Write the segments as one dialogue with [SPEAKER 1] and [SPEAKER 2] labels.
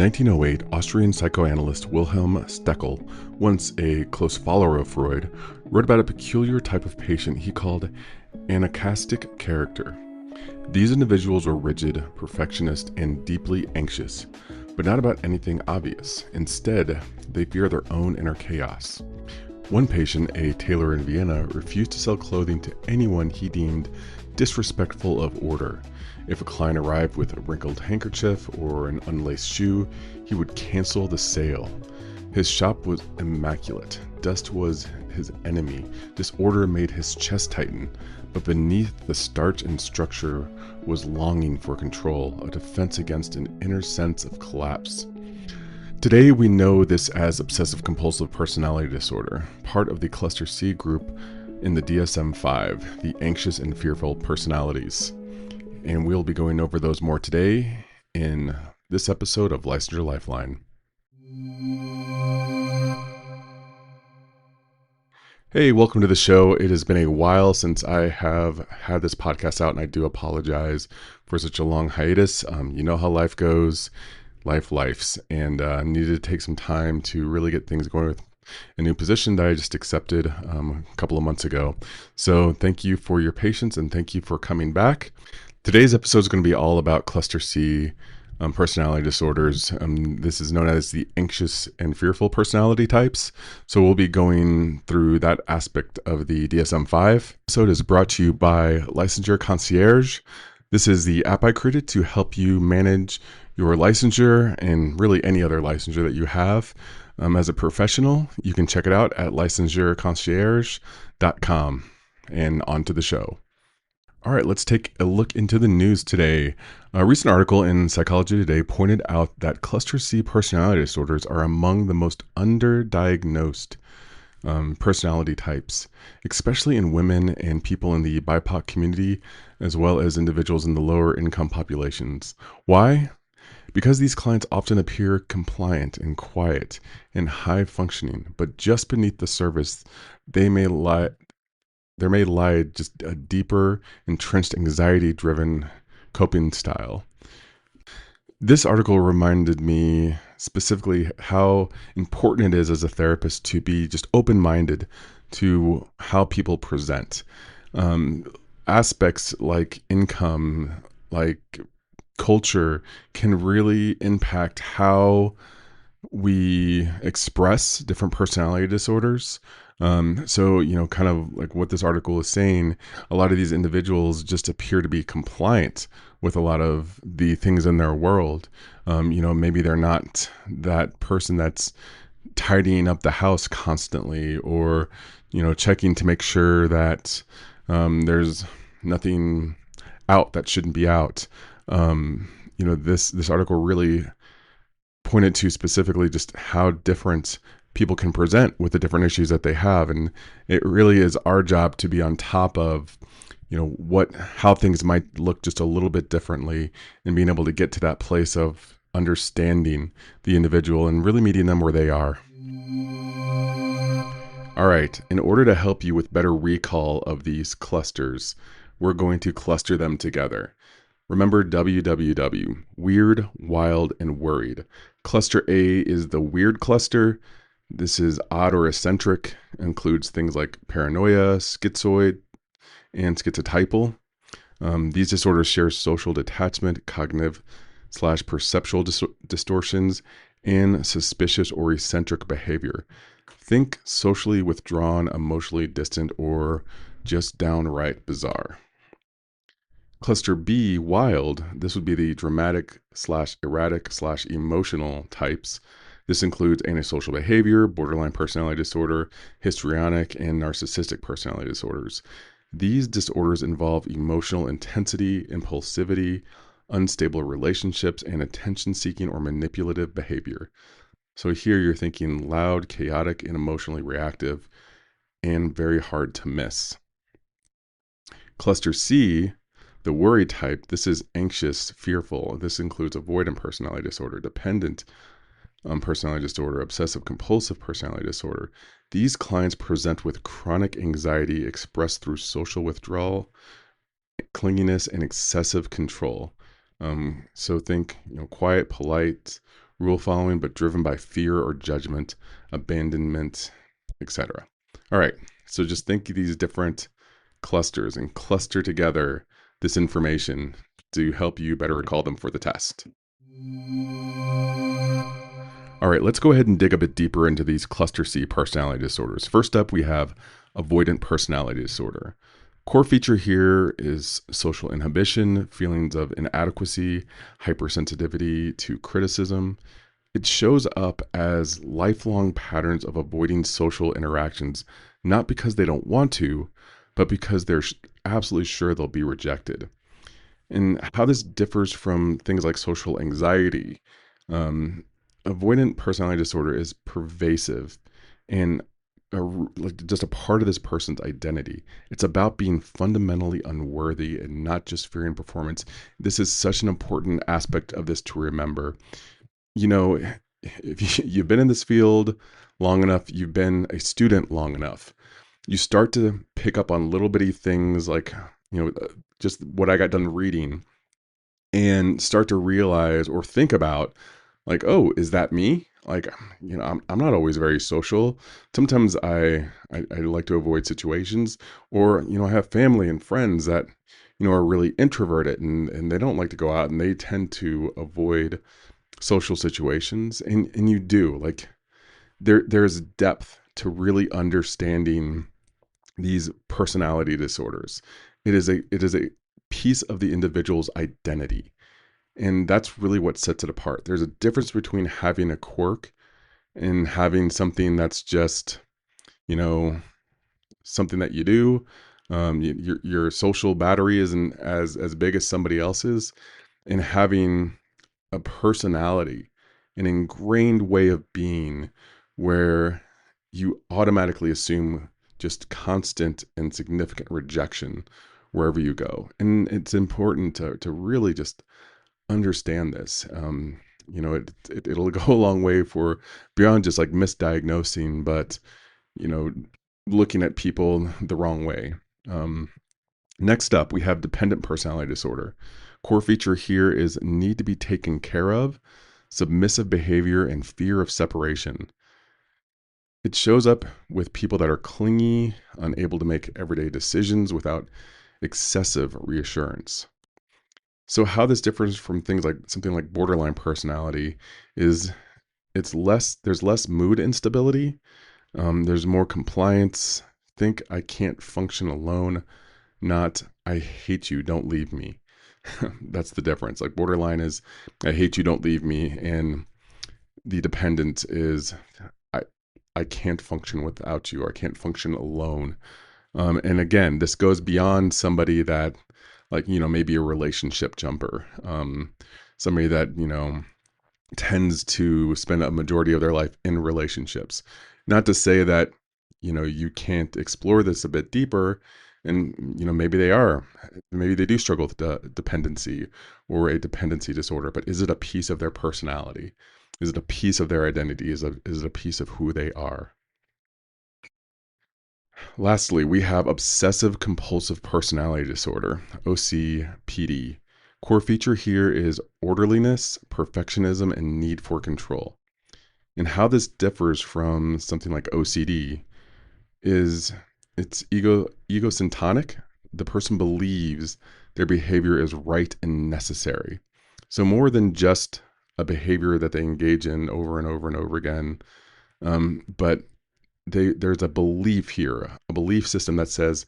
[SPEAKER 1] 1908, Austrian psychoanalyst Wilhelm Steckel, once a close follower of Freud, wrote about a peculiar type of patient he called anarchistic character. These individuals were rigid, perfectionist, and deeply anxious, but not about anything obvious. Instead, they fear their own inner chaos. One patient, a tailor in Vienna, refused to sell clothing to anyone he deemed disrespectful of order. If a client arrived with a wrinkled handkerchief or an unlaced shoe, he would cancel the sale. His shop was immaculate. Dust was his enemy. Disorder made his chest tighten. But beneath the starch and structure was longing for control, a defense against an inner sense of collapse. Today we know this as Obsessive-Compulsive personality disorder, part of the cluster C group in the DSM-5, the anxious and fearful personalities. And we'll be going over those more today in this episode of Licensure Lifeline. Hey, welcome to the show. It has been a while since I have had this podcast out, and I do apologize for such a long hiatus. You know how life goes, lifes, and I needed to take some time to really get things going with a new position that I just accepted a couple of months ago. So thank you for your patience, and thank you for coming back. Today's episode is going to be all about cluster C personality disorders. This is known as the anxious and fearful personality types. So we'll be going through that aspect of the DSM-5. This episode is brought to you by Licensure Concierge. This is the app I created to help you manage your licensure and really any other licensure that you have. As a professional, you can check it out at licensureconcierge.com. And on to the show. All right, let's take a look into the news today. A recent article in Psychology Today pointed out that cluster C personality disorders are among the most underdiagnosed personality types, especially in women and people in the BIPOC community, as well as individuals in the lower income populations. Why? Because these clients often appear compliant and quiet and high functioning, but just beneath the surface, there may lie just a deeper, entrenched, anxiety-driven coping style. This article reminded me specifically how important it is as a therapist to be just open-minded to how people present. Aspects like income, like culture, can really impact how we express different personality disorders. So, kind of like what this article is saying, a lot of these individuals just appear to be compliant with a lot of the things in their world. Maybe they're not that person that's tidying up the house constantly, or, checking to make sure that there's nothing out that shouldn't be out. This article really pointed to specifically just how different people can present with the different issues that they have. And it really is our job to be on top of, how things might look just a little bit differently, and being able to get to that place of understanding the individual and really meeting them where they are. All right, in order to help you with better recall of these clusters, we're going to cluster them together. Remember WWW, weird, wild, and worried. Cluster A is the weird cluster. This is odd or eccentric, includes things like paranoia, schizoid, and schizotypal. These disorders share social detachment, cognitive/perceptual distortions, and suspicious or eccentric behavior. Think socially withdrawn, emotionally distant, or just downright bizarre. Cluster B, wild, this would be the dramatic/erratic/emotional types. This includes antisocial behavior, borderline personality disorder, histrionic, and narcissistic personality disorders. These disorders involve emotional intensity, impulsivity, unstable relationships, and attention-seeking or manipulative behavior. So here you're thinking loud, chaotic, and emotionally reactive, and very hard to miss. Cluster C, the worry type, this is anxious, fearful. This includes avoidant personality disorder, dependent personality disorder, obsessive-compulsive personality disorder. These clients present with chronic anxiety expressed through social withdrawal, clinginess, and excessive control. So think, quiet, polite, rule following, but driven by fear or judgment, abandonment, etc. All right, so just think of these different clusters and cluster together this information to help you better recall them for the test. All right, let's go ahead and dig a bit deeper into these cluster C personality disorders. First up, we have avoidant personality disorder. Core feature here is social inhibition, feelings of inadequacy, hypersensitivity to criticism. It shows up as lifelong patterns of avoiding social interactions, not because they don't want to, but because they're absolutely sure they'll be rejected. And how this differs from things like social anxiety. Avoidant personality disorder is pervasive and like just a part of this person's identity. It's about being fundamentally unworthy and not just fearing performance. This is such an important aspect of this to remember. You know, if you've been in this field long enough, you've been a student long enough, you start to pick up on little bitty things like, just what I got done reading, and start to realize or think about, like, oh, is that me? Like, I'm not always very social. Sometimes I like to avoid situations, or, I have family and friends that, are really introverted and they don't like to go out and they tend to avoid social situations. And you do, like, there's depth to really understanding these personality disorders. It is a piece of the individual's identity. And that's really what sets it apart. There's a difference between having a quirk and having something that's just, something that you do. Your social battery isn't as big as somebody else's. And having a personality, an ingrained way of being where you automatically assume just constant and significant rejection wherever you go. And it's important to really just understand this. It'll go a long way for beyond just like misdiagnosing, but, looking at people the wrong way. Next up, we have dependent personality disorder. Core feature here is need to be taken care of, submissive behavior, and fear of separation. It shows up with people that are clingy, unable to make everyday decisions without excessive reassurance. So how this differs from things like something like borderline personality is there's less mood instability. There's more compliance. Think I can't function alone, not I hate you, don't leave me. That's the difference. Like borderline is I hate you, don't leave me. And the dependent is I I can't function without you, or I can't function alone. And again, this goes beyond somebody that, like, maybe a relationship jumper, somebody that, tends to spend a majority of their life in relationships. Not to say that, you can't explore this a bit deeper. And, maybe maybe they do struggle with dependency or a dependency disorder, but is it a piece of their personality? Is it a piece of their identity? Is it a piece of who they are? Lastly, we have obsessive-compulsive personality disorder, OCPD. Core feature here is orderliness, perfectionism, and need for control. And how this differs from something like OCD is it's egocentric. The person believes their behavior is right and necessary. So more than just a behavior that they engage in over and over and over again, but there's a belief here, a belief system that says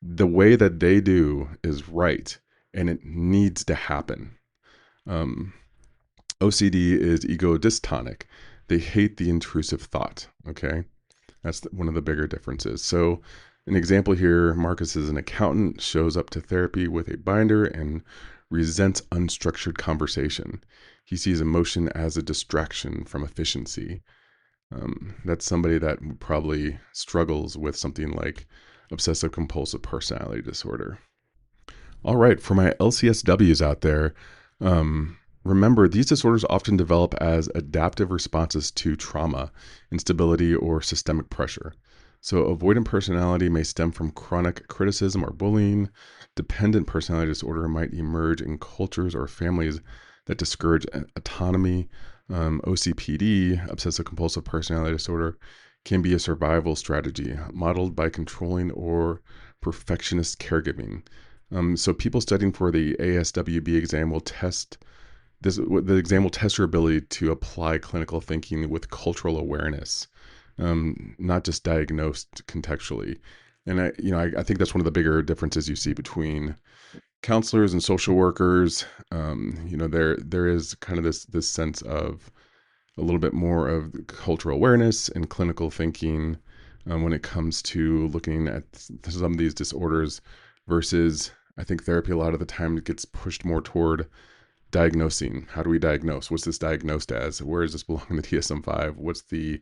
[SPEAKER 1] the way that they do is right and it needs to happen. OCD is ego dystonic. They hate the intrusive thought. Okay. That's one of the bigger differences. So an example here, Marcus is an accountant, shows up to therapy with a binder and resents unstructured conversation. He sees emotion as a distraction from efficiency. That's somebody that probably struggles with something like obsessive compulsive personality disorder. All right, for my LCSWs out there, remember these disorders often develop as adaptive responses to trauma, instability, or systemic pressure. So avoidant personality may stem from chronic criticism or bullying. Dependent personality disorder might emerge in cultures or families that discourage autonomy. OCPD, obsessive compulsive personality disorder, can be a survival strategy modeled by controlling or perfectionist caregiving. So people studying for the ASWB exam will test this. The exam will test your ability to apply clinical thinking with cultural awareness, not just diagnosed contextually. And I think that's one of the bigger differences you see between counselors and social workers. There is kind of this sense of a little bit more of cultural awareness and clinical thinking when it comes to looking at some of these disorders, versus I think therapy a lot of the time gets pushed more toward diagnosing. How do we diagnose? What's this diagnosed as? Where does this belong in the DSM-5? What's the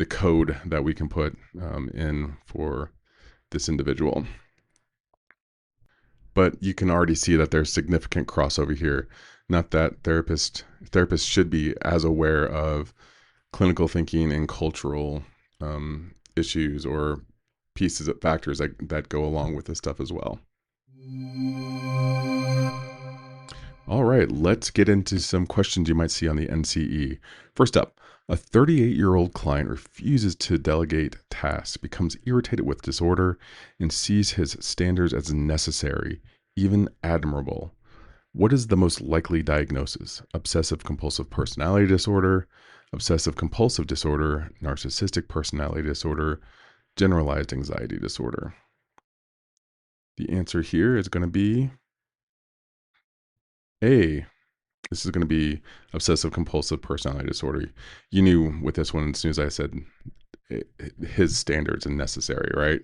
[SPEAKER 1] code that we can put in for this individual? But you can already see that there's significant crossover here. Not that therapists should be as aware of clinical thinking and cultural issues or pieces of factors that go along with this stuff as well. All right, let's get into some questions you might see on the NCE. First up, a 38-year-old client refuses to delegate tasks, becomes irritated with disorder, and sees his standards as necessary, even admirable. What is the most likely diagnosis? Obsessive-compulsive personality disorder, obsessive-compulsive disorder, narcissistic personality disorder, generalized anxiety disorder. The answer here is going to be A. This is going to be obsessive-compulsive personality disorder. You knew with this one as soon as I said his standards and necessary, right?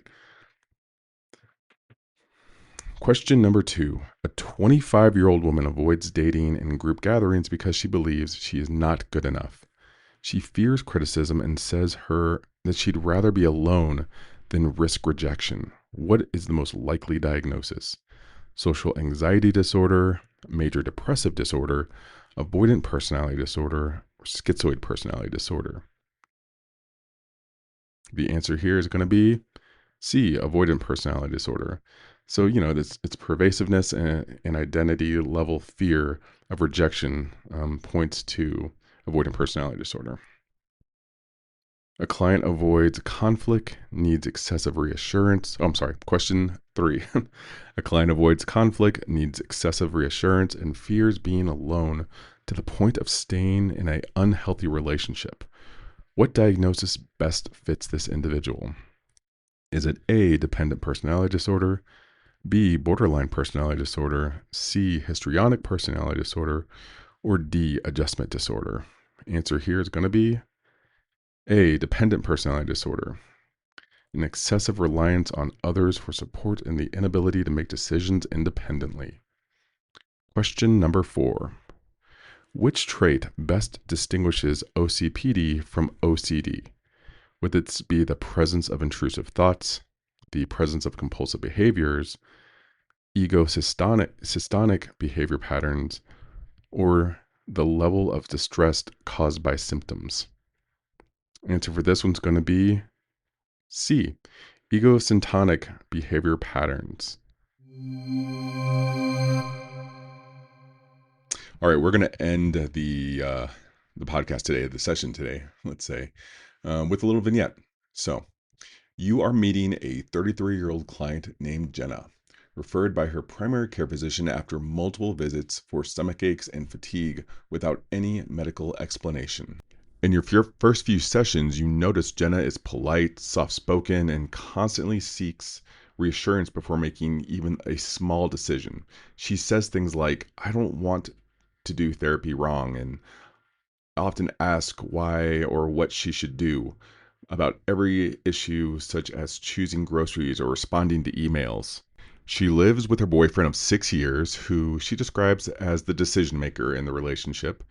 [SPEAKER 1] Question number 2. A 25-year-old woman avoids dating and group gatherings because she believes she is not good enough. She fears criticism and says that she'd rather be alone than risk rejection. What is the most likely diagnosis? Social anxiety disorder, major depressive disorder, avoidant personality disorder, or schizoid personality disorder? The answer here is going to be C, avoidant personality disorder. So, it's pervasiveness and identity level fear of rejection points to avoidant personality disorder. A client avoids conflict, needs excessive reassurance. Oh, I'm sorry. Question 3. A client avoids conflict, needs excessive reassurance, and fears being alone to the point of staying in an unhealthy relationship. What diagnosis best fits this individual? Is it A, dependent personality disorder, B, borderline personality disorder, C, histrionic personality disorder, or D, adjustment disorder? Answer here is going to be A, dependent personality disorder, an excessive reliance on others for support and the inability to make decisions independently. Question number 4. Which trait best distinguishes OCPD from OCD? Would it be the presence of intrusive thoughts, the presence of compulsive behaviors, ego-systonic behavior patterns, or the level of distress caused by symptoms? Answer for this one's going to be C, ego-syntonic behavior patterns. All right, we're going to end the podcast today, the session today, let's say, with a little vignette. So, you are meeting a 33-year-old client named Jenna, referred by her primary care physician after multiple visits for stomach aches and fatigue without any medical explanation. In your first few sessions, you notice Jenna is polite, soft-spoken, and constantly seeks reassurance before making even a small decision. She says things like, "I don't want to do therapy wrong," and often ask why or what she should do about every issue, such as choosing groceries or responding to emails. She lives with her boyfriend of 6 years, who she describes as the decision maker in the relationship.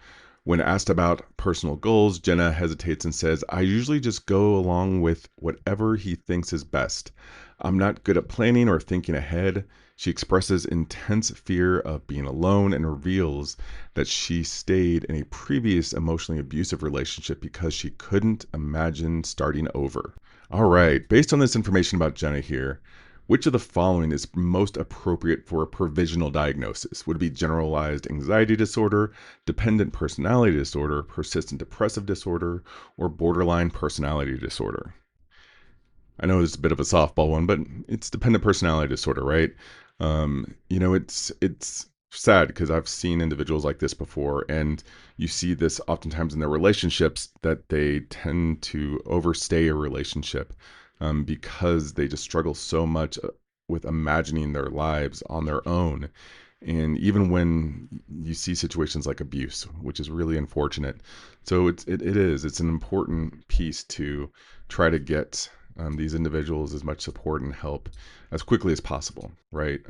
[SPEAKER 1] When asked about personal goals, Jenna hesitates and says, "I usually just go along with whatever he thinks is best. I'm not good at planning or thinking ahead." She expresses intense fear of being alone and reveals that she stayed in a previous emotionally abusive relationship because she couldn't imagine starting over. All right, based on this information about Jenna here, Which of the following is most appropriate for a provisional diagnosis? Would it be generalized anxiety disorder, dependent personality disorder, persistent depressive disorder, or borderline personality disorder? I know it's a bit of a softball one, but it's dependent personality disorder, right? It's sad because I've seen individuals like this before, and you see this oftentimes in their relationships that they tend to overstay a relationship because they just struggle so much with imagining their lives on their own. And even when you see situations like abuse, which is really unfortunate. So it's an important piece to try to get these individuals as much support and help as quickly as possible, right?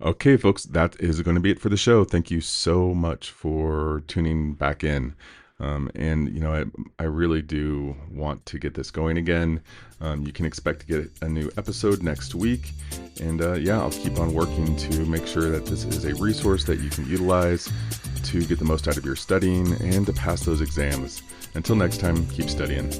[SPEAKER 1] Okay, folks, that is going to be it for the show. Thank you so much for tuning back in. I really do want to get this going again. You can expect to get a new episode next week. And I'll keep on working to make sure that this is a resource that you can utilize to get the most out of your studying and to pass those exams. Until next time, keep studying.